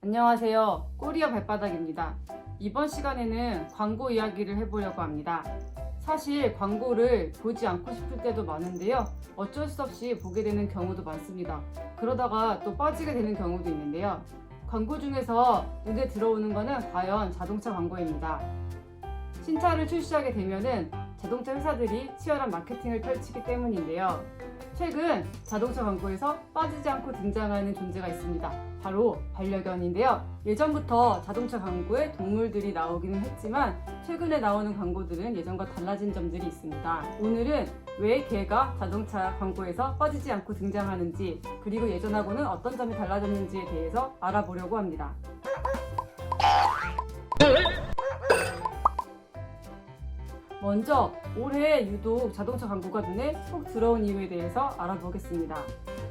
안녕하세요. 꼬리어 발바닥입니다. 이번 시간에는 광고 이야기를 해보려고 합니다. 사실 광고를 보지 않고 싶을 때도 많은데요. 어쩔 수 없이 보게 되는 경우도 많습니다. 그러다가 또 빠지게 되는 경우도 있는데요. 광고 중에서 눈에 들어오는 것은 과연 자동차 광고입니다. 신차를 출시하게 되면은 자동차 회사들이 치열한 마케팅을 펼치기 때문인데요. 최근 자동차 광고에서 빠지지 않고 등장하는 존재가 있습니다. 바로 반려견인데요. 예전부터 자동차 광고에 동물들이 나오기는 했지만 최근에 나오는 광고들은 예전과 달라진 점들이 있습니다. 오늘은 왜 개가 자동차 광고에서 빠지지 않고 등장하는지, 그리고 예전하고는 어떤 점이 달라졌는지에 대해서 알아보려고 합니다. 먼저 올해 유독 자동차 광고가 눈에 쏙 들어온 이유에 대해서 알아보겠습니다.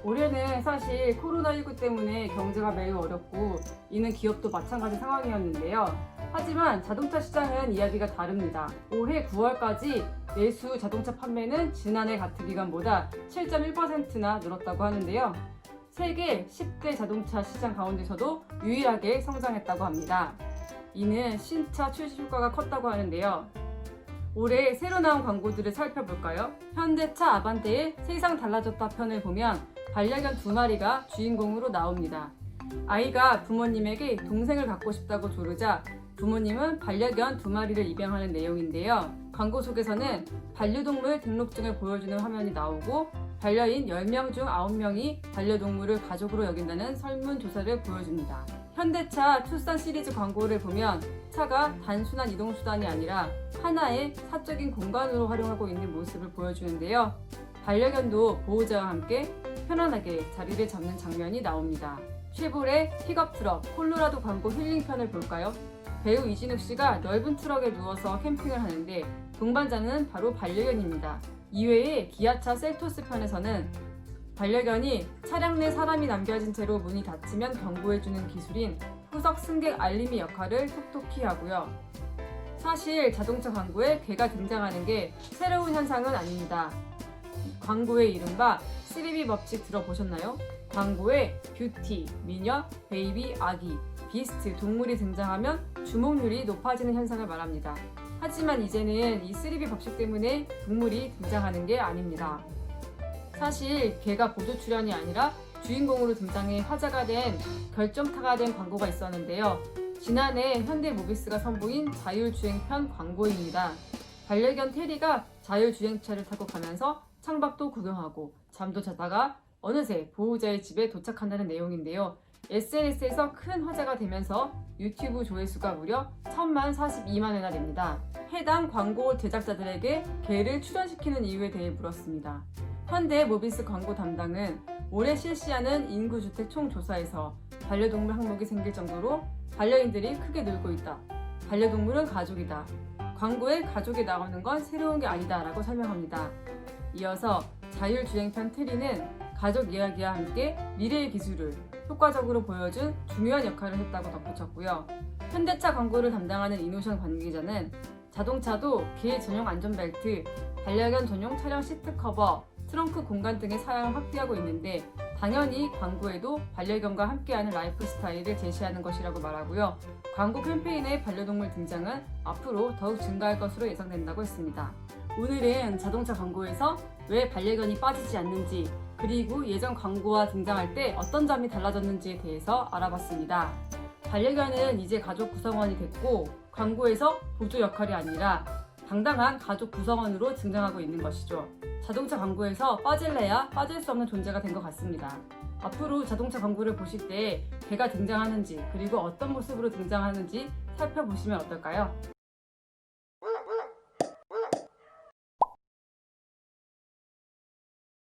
올해는 사실 코로나19 때문에 경제가 매우 어렵고 이는 기업도 마찬가지 상황이었는데요. 하지만 자동차 시장은 이야기가 다릅니다. 올해 9월까지 내수 자동차 판매는 지난해 같은 기간보다 7.1%나 늘었다고 하는데요. 세계 10대 자동차 시장 가운데서도 유일하게 성장했다고 합니다. 이는 신차 출시 효과가 컸다고 하는데요. 올해 새로 나온 광고들을 살펴볼까요? 현대차 아반떼의 세상 달라졌다 편을 보면 반려견 2마리가 주인공으로 나옵니다. 아이가 부모님에게 동생을 갖고 싶다고 조르자 부모님은 반려견 2마리를 입양하는 내용인데요. 광고 속에서는 반려동물 등록증을 보여주는 화면이 나오고 반려인 10명 중 9명이 반려동물을 가족으로 여긴다는 설문조사를 보여줍니다. 현대차 투싼 시리즈 광고를 보면 차가 단순한 이동수단이 아니라 하나의 사적인 공간으로 활용하고 있는 모습을 보여주는데요. 반려견도 보호자와 함께 편안하게 자리를 잡는 장면이 나옵니다. 쉐보레 픽업 트럭 콜로라도 광고 힐링편을 볼까요? 배우 이진욱 씨가 넓은 트럭에 누워서 캠핑을 하는데 동반자는 바로 반려견입니다. 이외에 기아차 셀토스 편에서는 반려견이 차량 내 사람이 남겨진 채로 문이 닫히면 경고해주는 기술인 후석 승객 알림이 역할을 톡톡히 하고요. 사실 자동차 광고에 개가 등장하는 게 새로운 현상은 아닙니다. 광고의 이른바 3B 법칙 들어보셨나요? 광고에 뷰티, 미녀, 베이비, 아기, 비스트, 동물이 등장하면 주목률이 높아지는 현상을 말합니다. 하지만 이제는 이 3B 법칙 때문에 동물이 등장하는 게 아닙니다. 사실 개가 보조 출연이 아니라 주인공으로 등장해 화제가 된 결정타가 된 광고가 있었는데요. 지난해 현대모비스가 선보인 자율주행편 광고입니다. 반려견 테리가 자율주행차를 타고 가면서 창밖도 구경하고 잠도 자다가 어느새 보호자의 집에 도착한다는 내용인데요. SNS에서 큰 화제가 되면서 유튜브 조회수가 무려 1042만 회나 됩니다. 해당 광고 제작자들에게 개를 출연시키는 이유에 대해 물었습니다. 현대모비스 광고 담당은 올해 실시하는 인구주택 총조사에서 반려동물 항목이 생길 정도로 반려인들이 크게 늘고 있다. 반려동물은 가족이다. 광고에 가족이 나오는 건 새로운 게 아니다 라고 설명합니다. 이어서 자율주행편 테리는 가족 이야기와 함께 미래의 기술을 효과적으로 보여준 중요한 역할을 했다고 덧붙였고요. 현대차 광고를 담당하는 이노션 관계자는 자동차도 개 전용 안전벨트, 반려견 전용 차량 시트 커버, 트렁크 공간 등의 사양을 확대하고 있는데 당연히 광고에도 반려견과 함께하는 라이프 스타일을 제시하는 것이라고 말하고요. 광고 캠페인의 반려동물 등장은 앞으로 더욱 증가할 것으로 예상된다고 했습니다. 오늘은 자동차 광고에서 왜 반려견이 빠지지 않는지, 그리고 예전 광고와 등장할 때 어떤 점이 달라졌는지에 대해서 알아봤습니다. 반려견은 이제 가족 구성원이 됐고 광고에서 보조 역할이 아니라 당당한 가족 구성원으로 등장하고 있는 것이죠. 자동차 광고에서 빠질래야 빠질 수 없는 존재가 된 것 같습니다. 앞으로 자동차 광고를 보실 때 개가 등장하는지, 그리고 어떤 모습으로 등장하는지 살펴보시면 어떨까요?